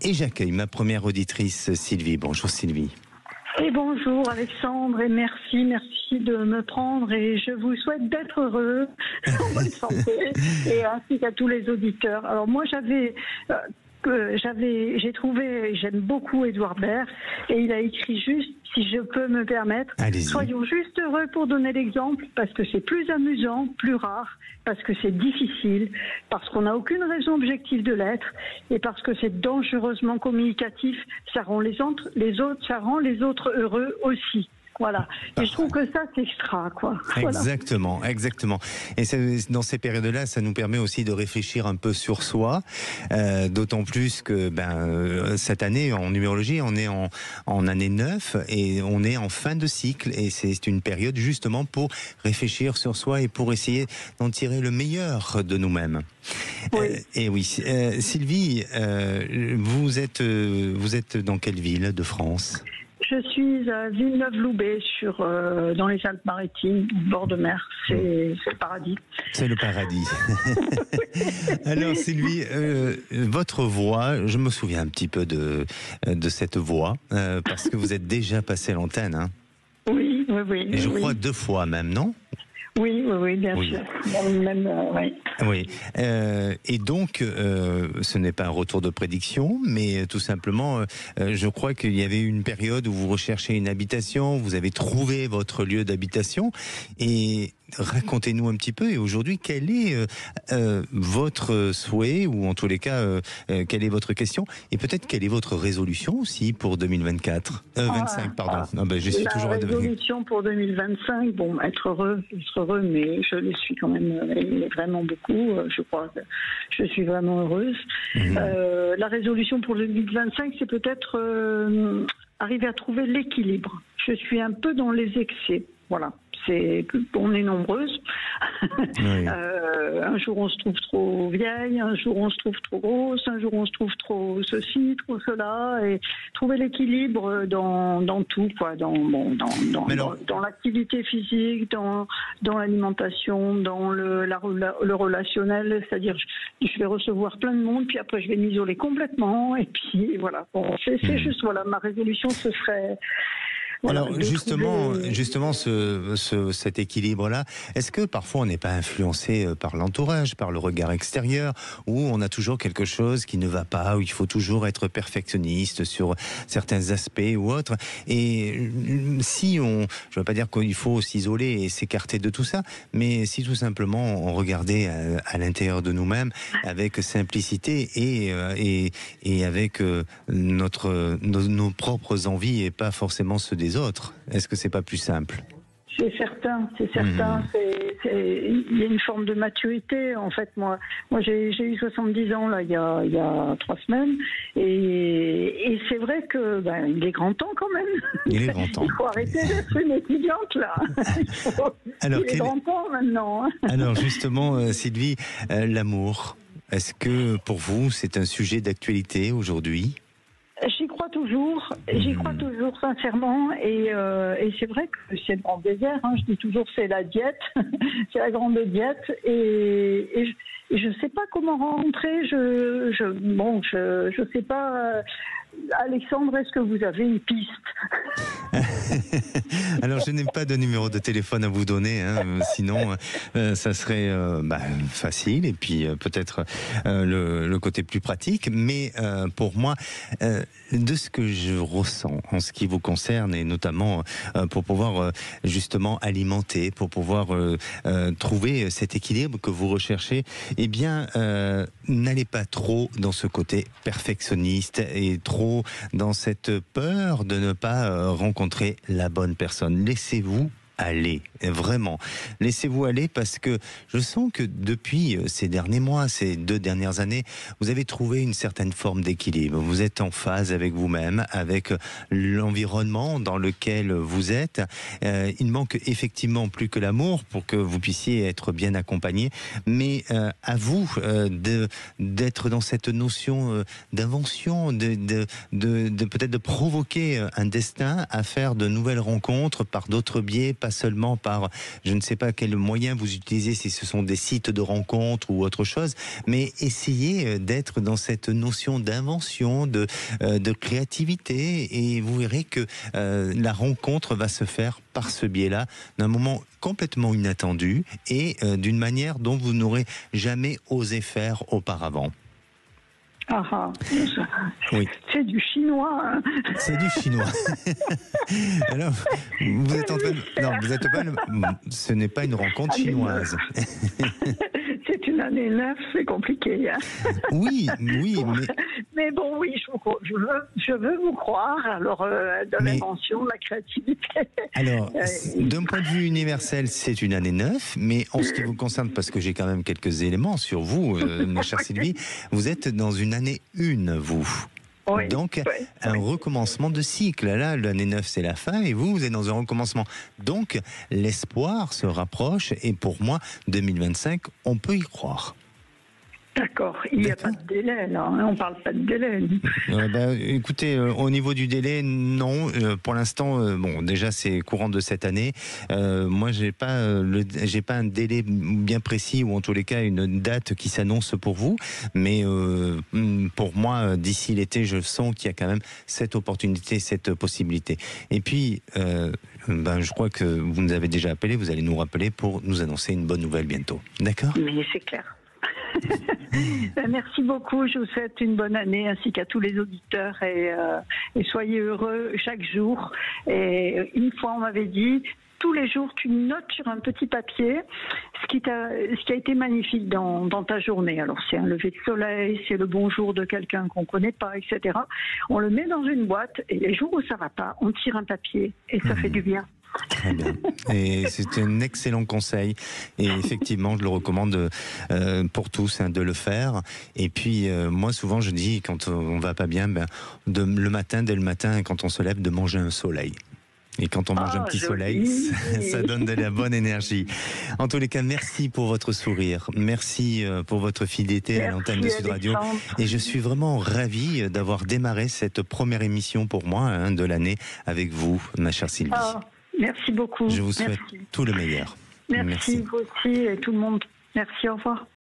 Et j'accueille ma première auditrice, Sylvie. Bonjour Sylvie. Et bonjour Alexandre, et merci de me prendre, et je vous souhaite d'être heureux, en bonne santé, et ainsi qu'à tous les auditeurs. Alors moi j'aime beaucoup Édouard Baird, et il a écrit juste, si je peux me permettre, soyons juste heureux pour donner l'exemple, parce que c'est plus amusant, plus rare, parce que c'est difficile, parce qu'on n'a aucune raison objective de l'être, et parce que c'est dangereusement communicatif, ça rend les autres heureux aussi. Voilà. Et je trouve que ça, c'est extra, quoi. Exactement, voilà. Exactement. Et dans ces périodes-là, ça nous permet aussi de réfléchir un peu sur soi, d'autant plus que cette année, en numérologie, on est en année 9 et on est en fin de cycle. Et c'est une période justement pour réfléchir sur soi et pour essayer d'en tirer le meilleur de nous-mêmes. Oui. Et oui, Sylvie, vous êtes dans quelle ville de France ? Je suis à Villeneuve-Loubet, dans les Alpes-Maritimes, bord de mer. C'est le paradis. C'est le paradis. Alors Sylvie, votre voix, je me souviens un petit peu de cette voix, parce que vous êtes déjà passé à l'antenne. Hein. Oui. Et je crois 2 fois même, non ? Oui, bien sûr. Oui. Et donc, ce n'est pas un retour de prédiction, mais tout simplement, je crois qu'il y avait une période où vous recherchez une habitation, vous avez trouvé votre lieu d'habitation, et racontez-nous un petit peu, et aujourd'hui, quel est votre souhait, ou en tous les cas, quelle est votre question, et peut-être quelle est votre résolution aussi pour 2024 25, pardon. Je suis toujours à 2025. La résolution pour 2025, être heureux, mais je le suis quand même vraiment beaucoup. Je crois que je suis vraiment heureuse. La résolution pour 2025, c'est peut-être arriver à trouver l'équilibre. Je suis un peu dans les excès. Voilà. On est nombreuses. Oui. Un jour on se trouve trop vieille, un jour on se trouve trop grosse, un jour on se trouve trop ceci, trop cela, et trouver l'équilibre dans tout, quoi, dans l'activité physique, dans l'alimentation, dans le relationnel, c'est-à-dire je vais recevoir plein de monde, puis après je vais m'isoler complètement, et puis voilà. Bon, c'est juste ma résolution, ce serait. Voilà, alors justement, cet équilibre-là, est-ce que parfois on n'est pas influencé par l'entourage, par le regard extérieur, où on a toujours quelque chose qui ne va pas, où il faut toujours être perfectionniste sur certains aspects ou autres, et si je ne veux pas dire qu'il faut s'isoler et s'écarter de tout ça, mais si tout simplement on regardait à l'intérieur de nous-mêmes avec simplicité et avec nos propres envies et pas forcément ceux des autres. Est-ce que c'est pas plus simple ? C'est certain. Il y a une forme de maturité. En fait, moi j'ai eu 70 ans là, il y a 3 semaines, et c'est vrai que il est grand temps quand même. Il est grand temps. Il faut arrêter d'être une étudiante là. Il est grand temps maintenant. Alors justement, Sylvie, l'amour, est-ce que pour vous c'est un sujet d'actualité aujourd'hui ? J'y crois toujours sincèrement, et c'est vrai que c'est le grand désert, hein, je dis toujours c'est la diète, c'est la grande diète, et je sais pas comment rentrer, je sais pas. Alexandre, est-ce que vous avez une piste ? Alors, je n'ai pas de numéro de téléphone à vous donner, hein, sinon ça serait facile, et puis peut-être le côté plus pratique. Mais pour moi, de ce que je ressens en ce qui vous concerne, et notamment pour pouvoir justement alimenter, pour pouvoir trouver cet équilibre que vous recherchez, eh bien, n'allez pas trop dans ce côté perfectionniste et trop dans cette peur de ne pas rencontrer la bonne personne. Laissez-vous aller, vraiment. Laissez-vous aller, parce que je sens que depuis ces derniers mois, ces 2 dernières années, vous avez trouvé une certaine forme d'équilibre. Vous êtes en phase avec vous-même, avec l'environnement dans lequel vous êtes. Il manque effectivement plus que l'amour pour que vous puissiez être bien accompagné, mais à vous d'être dans cette notion d'invention, de peut-être de provoquer un destin à faire de nouvelles rencontres par d'autres biais, pas seulement par, je ne sais pas quels moyens vous utilisez, si ce sont des sites de rencontres ou autre chose, mais essayez d'être dans cette notion d'invention, de créativité, et vous verrez que la rencontre va se faire par ce biais-là, d'un moment complètement inattendu et d'une manière dont vous n'aurez jamais osé faire auparavant. Ah, oui. C'est du chinois. Hein. C'est du chinois. Alors, vous êtes en train de... Non, vous êtes pas... Ce n'est pas une rencontre chinoise. C'est une année 9, c'est compliqué. Hein. Oui, mais... Mais bon, oui, je veux vous croire. Alors, de l'invention, de la créativité. Alors, d'un point de vue universel, c'est une année 9, mais en ce qui vous concerne, parce que j'ai quand même quelques éléments sur vous, ma chère Sylvie, vous êtes dans une année 1, vous. Oui, donc, un recommencement de cycle. Là, l'année 9, c'est la fin, et vous êtes dans un recommencement. Donc, l'espoir se rapproche, et pour moi, 2025, on peut y croire. D'accord, il n'y a pas de délai, là. On ne parle pas de délai. Écoutez, au niveau du délai, non. Pour l'instant, bon, déjà, c'est courant de cette année. Moi, j'ai pas un délai bien précis, ou en tous les cas, une date qui s'annonce pour vous. Mais pour moi, d'ici l'été, je sens qu'il y a quand même cette opportunité, cette possibilité. Et puis, je crois que vous nous avez déjà appelé, vous allez nous rappeler pour nous annoncer une bonne nouvelle bientôt. D'accord ? Mais c'est clair. Merci beaucoup, je vous souhaite une bonne année ainsi qu'à tous les auditeurs et soyez heureux chaque jour. Et une fois on m'avait dit, tous les jours tu notes sur un petit papier ce qui a été magnifique dans ta journée. Alors c'est un lever de soleil, c'est le bonjour de quelqu'un qu'on ne connaît pas, etc. On le met dans une boîte et les jours où ça ne va pas, on tire un papier et ça fait du bien. Très bien. Et c'est un excellent conseil. Et effectivement, je le recommande pour tous, de le faire. Et puis, moi, souvent, je dis, quand on va pas bien, dès le matin, quand on se lève, de manger un soleil. Et quand on mange un petit soleil, ça donne de la bonne énergie. En tous les cas, merci pour votre sourire. Merci pour votre fidélité à l'antenne de Sud Radio. Et je suis vraiment ravi d'avoir démarré cette première émission pour moi de l'année avec vous, ma chère Sylvie. Merci beaucoup. Je vous souhaite tout le meilleur. Merci vous aussi et tout le monde. Merci, au revoir.